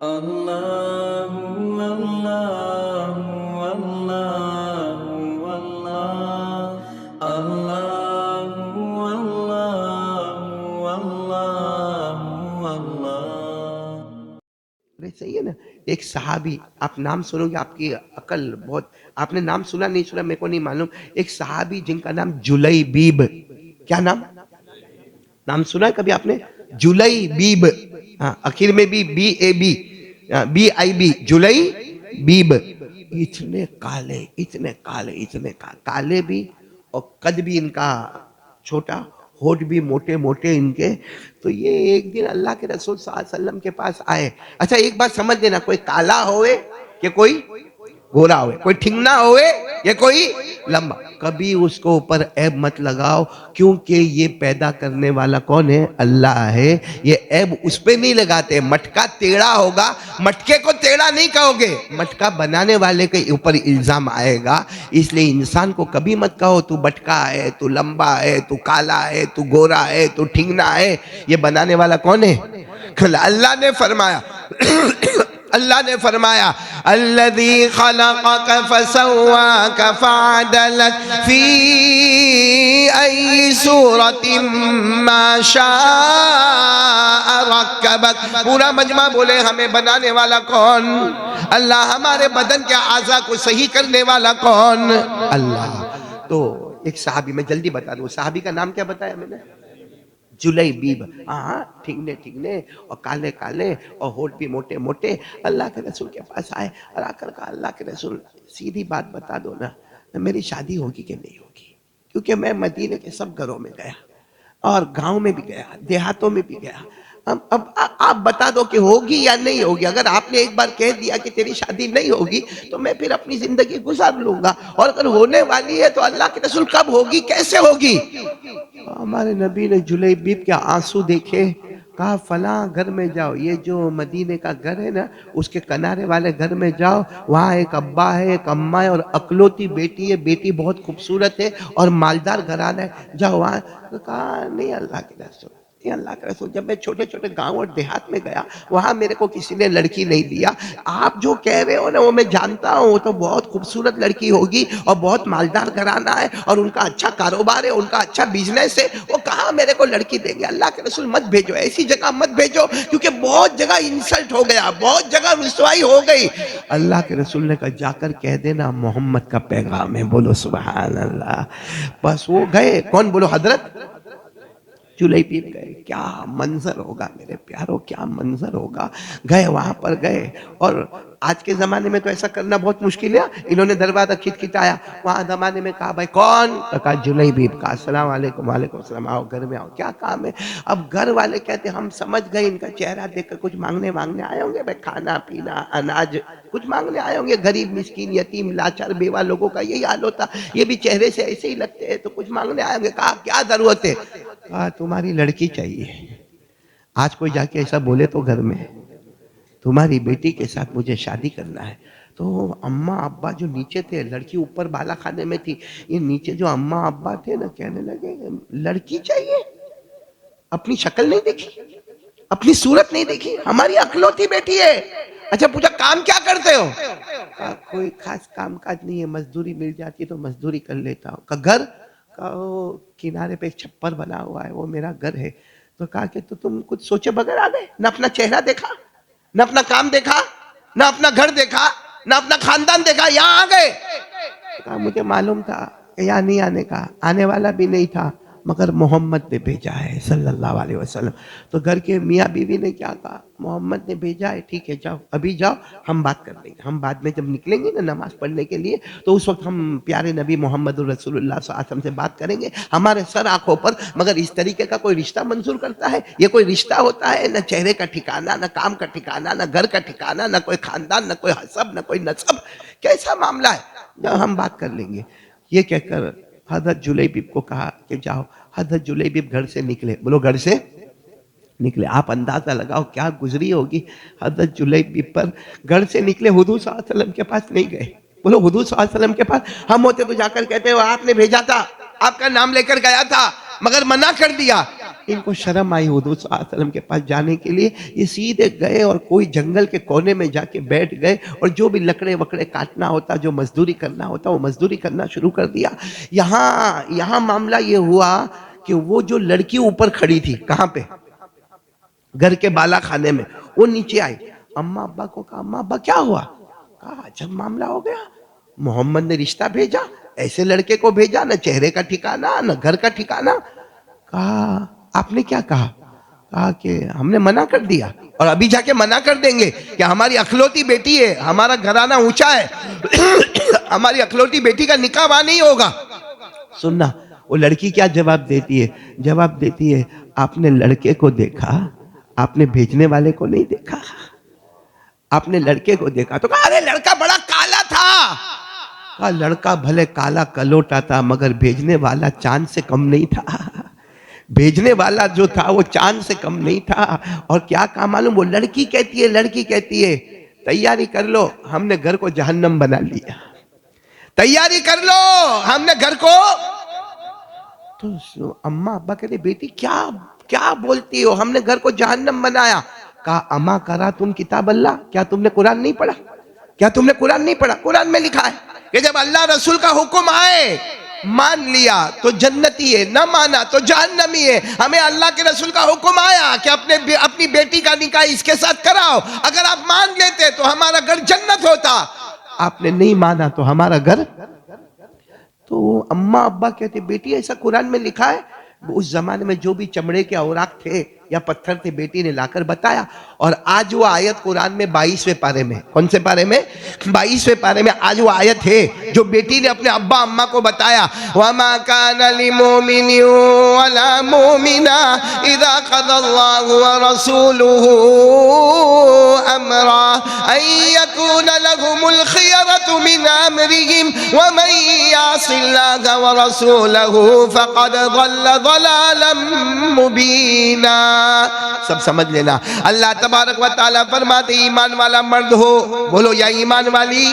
اللہ اللہ اللہ اللہ اللہ اللہ اللہ۔ ارے صحیح ہے نا؟ ایک صحابی، آپ نام سنو گے آپ کی عقل بہت، آپ نے نام سنا نہیں سنا میرے کو نہیں معلوم، ایک صحابی جن کا نام جلیبیب، کیا نام سنا ہے کبھی آپ نے؟ جلیبیب، ہاں اخیر میں بھی B A B, B I B, جلیبیب۔ اتنے کالے اتنے کالے اتنے کالے بھی، اور قد بھی ان کا چھوٹا، ہونٹ بھی موٹے موٹے ان کے۔ تو یہ ایک دن اللہ کے رسول صلی اللہ علیہ وسلم کے پاس آئے۔ اچھا ایک بات سمجھ دینا، کوئی کالا ہوئے کہ کوئی گورا ہوئے، کوئی ٹھنگنا ہوئے یا کوئی لمبا، کبھی اس کو اوپر عیب مت لگاؤ، کیونکہ یہ پیدا کرنے والا کون ہے؟ اللہ ہے۔ یہ عیب اس پہ نہیں لگاتے۔ مٹکا ٹیڑھا ہوگا، مٹکے کو ٹیڑھا نہیں کہو گے، مٹکا بنانے والے کے اوپر الزام آئے گا۔ اس لیے انسان کو کبھی مت کہو تو بٹکا ہے، تو لمبا ہے، تو کالا ہے، تو گورا ہے، تو ٹھنگنا ہے۔ یہ بنانے والا کون ہے؟ اللہ نے فرمایا اللہ نے فرمایا الذی خلقک فسواک فعدلک فی ای صورت ما شاء رکبک۔ پورا مجمع بولے ہمیں بنانے والا کون؟ اللہ۔ ہمارے بدن کے اعضاء کو صحیح کرنے والا کون؟ اللہ۔ تو ایک صحابی، میں جلدی بتا دوں، صحابی کا نام کیا بتایا میں نے؟ جلیبیب۔ ہاں ٹھنگنے ٹھنگنے اور کالے کالے اور ہونٹ بھی موٹے موٹے، اللہ کے رسول کے پاس آئے اور آ کر کہا اللہ کے رسول سیدھی بات بتا دو نا، میری شادی ہوگی کہ نہیں ہوگی؟ کیونکہ میں مدینے کے سب گھروں میں گیا اور گاؤں میں بھی گیا، دیہاتوں میں بھی گیا، اب آپ بتا دو کہ ہوگی یا نہیں ہوگی۔ اگر آپ نے ایک بار کہہ دیا کہ تیری شادی نہیں ہوگی تو میں پھر اپنی زندگی گزار لوں گا، اور اگر ہونے والی ہے تو اللہ کے رسول کب ہوگی، کیسے ہوگی؟ ہمارے نبی نے جلیبیب کے آنسو دیکھے، کہا فلاں گھر میں جاؤ، یہ جو مدینے کا گھر ہے نا اس کے کنارے والے گھر میں جاؤ، وہاں ایک ابا ہے ایک اماں ہے اور اکلوتی بیٹی ہے، بیٹی بہت خوبصورت ہے اور مالدار گھرانہ ہے، جاؤ وہاں۔ کہا نہیں اللہ کے رسول، نہیں اللہ کے رسول، جب میں چھوٹے چھوٹے گاؤں اور دیہات میں گیا وہاں میرے کو کسی نے لڑکی نہیں دیا، آپ جو کہہ رہے ہو نا وہ میں جانتا ہوں، وہ تو بہت خوبصورت لڑکی ہوگی اور بہت مالدار گھرانہ ہے اور ان کا اچھا کاروبار ہے، ان کا اچھا بزنس ہے، وہ کہاں میرے کو لڑکی دیں گے؟ اللہ کے رسول مت بھیجو، ایسی جگہ مت بھیجو، کیونکہ بہت جگہ انسلٹ ہو گیا، بہت جگہ رسوائی ہو گئی۔ اللہ کے رسول نے کہا جا کر کہہ دینا محمد کا پیغام ہے، بولو سبحان اللہ۔ بس وہ گئے، کون؟ بولو حضرت جلیبیب گئے۔ کیا منظر ہوگا میرے پیاروں، کیا منظر ہوگا۔ گئے وہاں پر گئے، اور آج کے زمانے میں تو ایسا کرنا بہت مشکل ہے، انہوں نے دروازہ کھٹکھٹایا، وہاں زمانے میں کہا بھائی کون؟ کہا جلیبیب۔ کہا السلام علیکم۔ وعلیکم السلام، آؤ گھر میں آؤ، کیا کام ہے؟ اب گھر والے کہتے ہم سمجھ گئے ان کا چہرہ دیکھ کر کچھ مانگنے آئے ہوں گے، بھائی کھانا پینا اناج کچھ مانگنے آئے ہوں گے، غریب مسکین یتیم لاچار بیوہ لوگوں کا یہی حال ہوتا، یہ بھی چہرے سے ایسے ہی لگتے ہیں تو کچھ مانگنے آئے ہوں گے۔ کہا کیا ضرورت ہے؟ کہا تمہاری لڑکی چاہیے۔ آج کوئی جا کے ایسا بولے تو گھر میں، تمہاری بیٹی کے ساتھ مجھے شادی کرنا ہے۔ تو اماں ابا جو نیچے تھے، لڑکی اوپر بالا خانے میں تھی، یہ نیچے جو اماں ابا تھے نا کہنے لگے لڑکی چاہیے؟ اپنی شکل نہیں دیکھی، اپنی صورت نہیں دیکھی، ہماری اکلوتی بیٹی ہے۔ اچھا پوچھا کام کیا کرتے ہو؟ کہا کوئی خاص کام کاج نہیں ہے، مزدوری مل جاتی تو مزدوری کر لیتا ہوں۔ کہا گھر؟ کہا وہ کنارے پہ ایک چھپر بنا ہوا ہے، وہ میرا گھر ہے۔ تو کہا کہ تو تم کچھ سوچے بغیر آ گئے، نہ اپنا چہرہ دیکھا، نہ اپنا کام دیکھا، نہ اپنا گھر دیکھا، نہ اپنا خاندان دیکھا، یہاں آ گئے؟ کہا مجھے معلوم تھا کہ یہاں نہیں آنے کا، آنے والا بھی نہیں تھا، مگر محمد نے بھیجا ہے صلی اللہ علیہ وسلم۔ تو گھر کے میاں بیوی نے کیا کہا؟ محمد نے بھیجا ہے، ٹھیک ہے جاؤ، ابھی جاؤ، ہم بات کر لیں گے، ہم بعد میں جب نکلیں گے نا نماز پڑھنے کے لیے تو اس وقت ہم پیارے نبی محمد رسول اللہ صلی اللہ علیہ وسلم سے بات کریں گے ہمارے سر آنکھوں پر، مگر اس طریقے کا کوئی رشتہ منظور کرتا ہے؟ یہ کوئی رشتہ ہوتا ہے؟ نہ چہرے کا ٹھکانہ، نہ کام کا ٹھکانہ، نہ گھر کا ٹھکانہ، نہ کوئی خاندان، نہ کوئی حسب، نہ کوئی نسب، کیسا معاملہ ہے؟ ہم بات کر لیں گے۔ یہ کہہ کر حضرت جلیبیب کو کہا کہ جاؤ۔ حضرت جلیبیب گھر سے نکلے، بولو گھر سے نکلے، آپ اندازہ لگاؤ کیا گزری ہوگی حضرت جلیبیب پر۔ گھر سے نکلے، حضور صلی اللہ علیہ وسلم کے پاس نہیں گئے، بولو حضور صلی اللہ علیہ وسلم کے پاس۔ ہم ہوتے تو جا کر کہتے ہو آپ نے بھیجا تھا، آپ کا نام لے کر گیا تھا، مگر منع کر دیا۔ ان کو شرم آئی حضور صلی اللہ علیہ وسلم کے پاس جانے کے لیے. یہ سیدھے گئے اور کوئی جنگل کے کونے میں جا کے بیٹھ گئے اور جو بھی لکڑے وکڑے کاٹنا ہوتا, جو مزدوری کرنا ہوتا, وہ مزدوری کرنا شروع کر دیا. یہاں معاملہ یہ ہوا کہ وہ جو لڑکی اوپر کھڑی تھی, کہاں پہ, گھر کے بالا خانے میں, وہ نیچے آئی. اماں ابا کو کہا, اماں ابا کیا ہوا؟ کہا جب معاملہ ہو گیا, محمد نے رشتہ بھیجا, ایسے لڑکے کو بھیجا, نہ چہرے کا ٹھکانہ نہ گھر کا ٹھکانہ. کہا آپ نے کیا کہا؟ کہا کہ ہم نے منع کر دیا اور ابھی جا کے منع کر دیں گے کہ ہماری اکلوتی بیٹی ہے, ہمارا گھرانہ اونچا ہے, ہماری اکلوتی بیٹی کا نکاح وہاں نہیں ہوگا. سننا وہ لڑکی کیا جواب دیتی ہے؟ جواب دیتی ہے, آپ نے لڑکے کو دیکھا, آپ نے بھیجنے والے کو نہیں دیکھا. آپ نے لڑکے کو دیکھا تو کہا ارے لڑکا بڑا کالا تھا. کہا لڑکا بھلے کالا کلوٹا تھا مگر بھیجنے والا چاند سے کم نہیں تھا. بھیجنے والا جو تھا وہ چاند سے کم نہیں تھا. اور کیا کہا معلوم, وہ لڑکی کہتی ہے تیاری کر لو, ہم نے گھر کو جہنم بنا لیا. تیاری کر لو, ہم نے گھر کو. تو اماں ابا کہتے بیٹی کیا بولتی ہو, ہم نے گھر کو جہنم بنایا. کہا اما کرا تم کتاب اللہ, کیا تم نے قرآن نہیں پڑھا؟ کیا تم نے قرآن نہیں پڑھا؟ قرآن میں لکھا ہے کہ جب اللہ رسول کا حکم آئے, مان لیا تو جنتی ہے, نہ مانا تو جہنمی ہے. ہمیں اللہ کے رسول کا حکم آیا کہ اپنی بیٹی کا نکاح اس کے ساتھ کراؤ, اگر آپ مان لیتے تو ہمارا گھر جنت ہوتا. آپ نے نہیں مانا تو ہمارا گھر. تو اماں ابا کہتے بیٹی ایسا قرآن میں لکھا ہے. اس زمانے میں جو بھی چمڑے کے اوراق تھے یا پتھر تھے, بیٹی نے لا کر بتایا. اور آج وہ آیت قرآن میں 22ویں پارے میں, کون سے پارے میں؟ 22ویں پارے میں آج وہ آیت ہے جو بیٹی نے اپنے ابا اماں کو بتایا. وَمَا كَانَ لِمُؤْمِنٍ وَلَا مُؤْمِنَةٍ إِذَا قَضَى اللَّهُ وَرَسُولُهُ أَمْرًا أَن يَكُونَ لَهُمُ الْخِيَرَةُ مِنْ أَمْرِهِمْ وَمَن يَعْصِ اللَّهَ وَرَسُولَهُ فَقَدْ ضَلَّ ضَلَالًا مُبِينًا. سب سمجھ لینا. اللہ تبارک و تعالیٰ فرماتے ایمان والا مرد ہو, بولو یا ایمان والی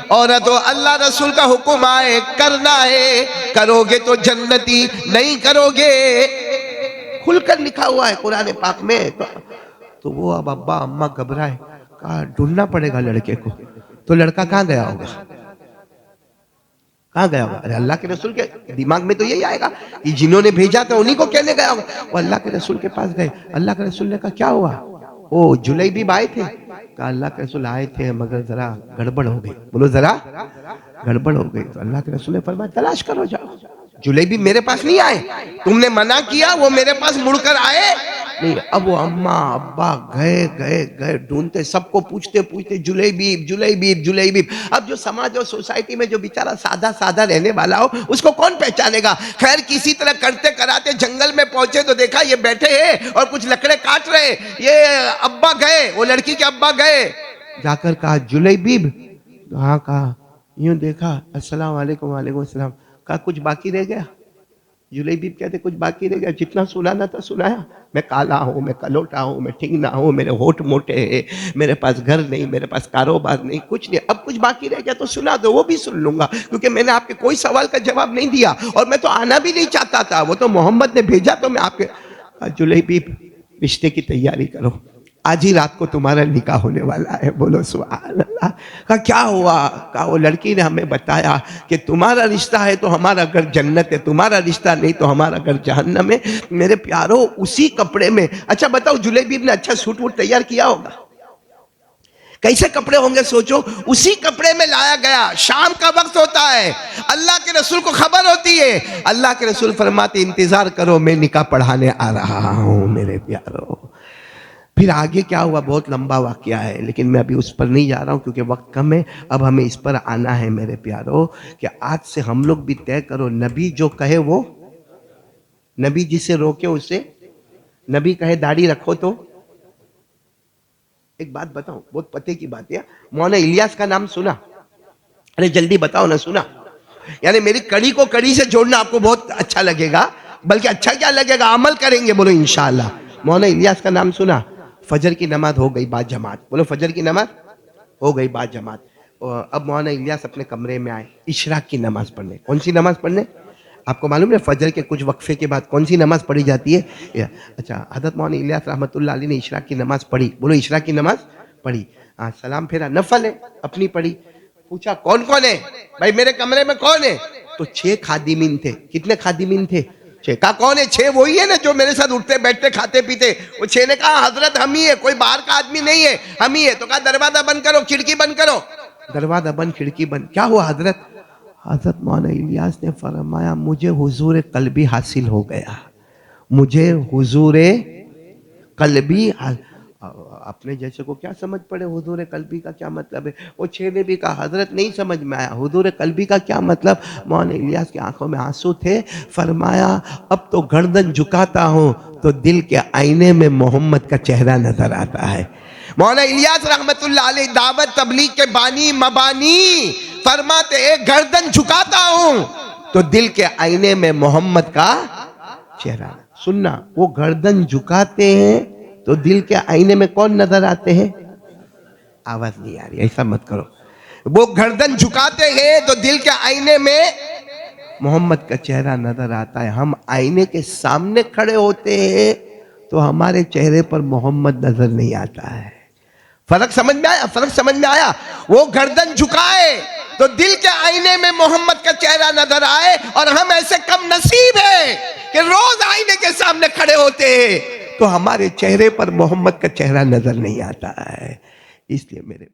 عورت ہو, اللہ رسول کا حکم آئے کرنا ہے, کرو گے تو جنتی, نہیں کرو گے. کھل کر لکھا ہوا ہے قرآن پاک میں. تو وہ اب ابا اماں گھبرائے, کہا ڈھونڈنا پڑے گا لڑکے کو. تو لڑکا کہاں گیا ہوگا؟ کہاں گیا ہوگا؟ ارے اللہ کے رسول کے دماغ میں تو یہی آئے گا کہ جنہوں نے بھیجا تھا انہی کو کہنے گیا ہوگا. وہ اللہ کے رسول کے پاس گئے. اللہ کے رسول نے کہا کیا ہوا؟ وہ جلیبیب آئے تھے. کہا اللہ کے رسول آئے تھے مگر ذرا گڑبڑ ہو گئی. بولو ذرا گڑبڑ ہو گئی. تو اللہ کے رسول نے فرمایا تلاش کرو جاؤ. جلیبیب میرے پاس نہیں آئے, تم نے منع کیا, وہ میرے پاس مڑ کر آئے نہیں. اب وہ اماں ابا گئے ڈھونڈتے, سب کو پوچھتے جلیبیب. اب جو سماج اور سوسائٹی میں جو بیچارہ سادہ رہنے والا ہو, اس کو کون پہچانے گا؟ خیر کسی طرح کرتے کراتے جنگل میں پہنچے تو دیکھا یہ بیٹھے ہیں اور کچھ لکڑے کاٹ رہے. یہ ابا گئے, وہ لڑکی کے ابا گئے, جا کر کہا جلیبیب. ہاں کہا, یوں دیکھا, السلام علیکم. وعلیکم السلام. کہا کچھ باقی رہ گیا؟ جلیبیب کہتے کچھ باقی رہ گیا, جتنا سنانا تھا سنایا. میں کالا ہوں, میں کلوٹا ہوں, میں ٹھنگنا ہوں, میرے ہونٹ موٹے ہیں, میرے پاس گھر نہیں, میرے پاس کاروبار نہیں, کچھ نہیں. اب کچھ باقی رہ گیا تو سنا دو, وہ بھی سن لوں گا, کیونکہ میں نے آپ کے کوئی سوال کا جواب نہیں دیا اور میں تو آنا بھی نہیں چاہتا تھا, وہ تو محمد نے بھیجا تو میں آپ کے. جلیبیب رشتے کی تیاری کرو, آج ہی رات کو تمہارا نکاح ہونے والا ہے. بولو سبحان اللہ. کہا کیا ہوا؟ کہا وہ لڑکی نے ہمیں بتایا کہ تمہارا رشتہ ہے تو ہمارا گھر جنت ہے, تمہارا رشتہ نہیں تو ہمارا گھر جہنم ہے. میرے پیارو اسی کپڑے میں, اچھا بتاؤ جلیبیب نے اچھا سوٹ ووٹ تیار کیا ہوگا, کیسے کپڑے ہوں گے سوچو, اسی کپڑے میں لایا گیا. شام کا وقت ہوتا ہے, اللہ کے رسول کو خبر ہوتی ہے. اللہ کے رسول فرماتے انتظار کرو, میں نکاح پڑھانے آ رہا ہوں. میرے پیارو پھر آگے کیا ہوا بہت لمبا واقعہ ہے, لیکن میں ابھی اس پر نہیں جا رہا ہوں کیونکہ وقت کم ہے. اب ہمیں اس پر آنا ہے میرے پیارو کہ آج سے ہم لوگ بھی طے کرو, نبی جو کہے وہ, نبی جسے روکے اسے, نبی کہے داڑھی رکھو تو. ایک بات بتاؤں, بہت پتے کی بات ہے, مولانا الیاس کا نام سنا؟ ارے جلدی بتاؤ نا, سنا؟ یعنی میری کڑی کو کڑی سے جوڑنا آپ کو بہت اچھا لگے گا, بلکہ اچھا کیا لگے گا, عمل کریں گے. بولو انشاءاللہ. مولانا الیاس کا نام سنا؟ فجر کی نماز ہو گئی بعد جماعت. بولو فجر کی نماز ہو گئی بعد جماعت. اب مولانا الیاس اپنے کمرے میں آئے اشراق کی نماز پڑھنے. کون سی نماز پڑھنے؟ آپ کو معلوم ہے فجر کے کچھ وقفے کے بعد کون سی نماز پڑھی جاتی ہے؟ اچھا، حضرت مولانا الیاس رحمۃ اللہ علیہ نے اشراق کی نماز پڑھی. بولو اشراق کی نماز پڑھی. سلام پھیرا، نفل ہے، اپنی پڑھی. پوچھا کون کون ہے بھائی میرے کمرے میں کون ہے؟ تو 6 خادمین تھے. کتنے خادمین تھے؟ 6. کہا کون ہے؟ 6 وہی ہے نا جو میرے ساتھ اٹھتے بیٹھتے کھاتے پیتے. وہ 6 نے کہا حضرت ہم ہی ہے، کوئی باہر کا آدمی نہیں ہے، ہم ہی ہے. تو کہا دروازہ بند کرو، کھڑکی بند کرو. دروازہ بند، کھڑکی بند. کیا ہوا حضرت؟ حضرت مولانا الیاس نے فرمایا مجھے حضور قلبی حاصل ہو گیا، مجھے حضور قلبی. اپنے جیسے کو کیا سمجھ پڑے حضور قلبی کا کیا مطلب ہے؟ وہ 6 نے بھی کہا حضرت نہیں سمجھ میں آیا، حضور قلبی کا کیا مطلب؟ مولانا الیاس کی آنکھوں میں آنسو تھے. فرمایا اب تو گردن جھکاتا ہوں تو دل کے آئینے میں محمد کا چہرہ نظر آتا ہے. مولانا الیاس رحمت اللہ علیہ دعوت تبلیغ کے بانی مبانی فرماتے ہیں گردن جھکاتا ہوں تو دل کے آئینے میں محمد کا چہرہ. سننا، وہ گردن جھکاتے ہیں تو دل کے آئینے میں کون نظر آتے ہیں؟ آواز نہیں آ رہی، ایسا مت کرو. وہ گردن جھکاتے ہیں تو دل کے آئینے میں محمد کا چہرہ نظر آتا ہے. ہم آئینے کے سامنے کھڑے ہوتے ہیں تو ہمارے چہرے پر محمد نظر نہیں آتا ہے. فرق سمجھ میں آیا؟ فرق سمجھ میں آیا؟ وہ گردن جھکائے تو دل کے آئینے میں محمد کا چہرہ نظر آئے، اور ہم ایسے کم نصیب ہیں کہ روز آئینے کے سامنے کھڑے ہوتے ہیں تو ہمارے چہرے پر محمد کا چہرہ نظر نہیں آتا ہے. اس لیے میرے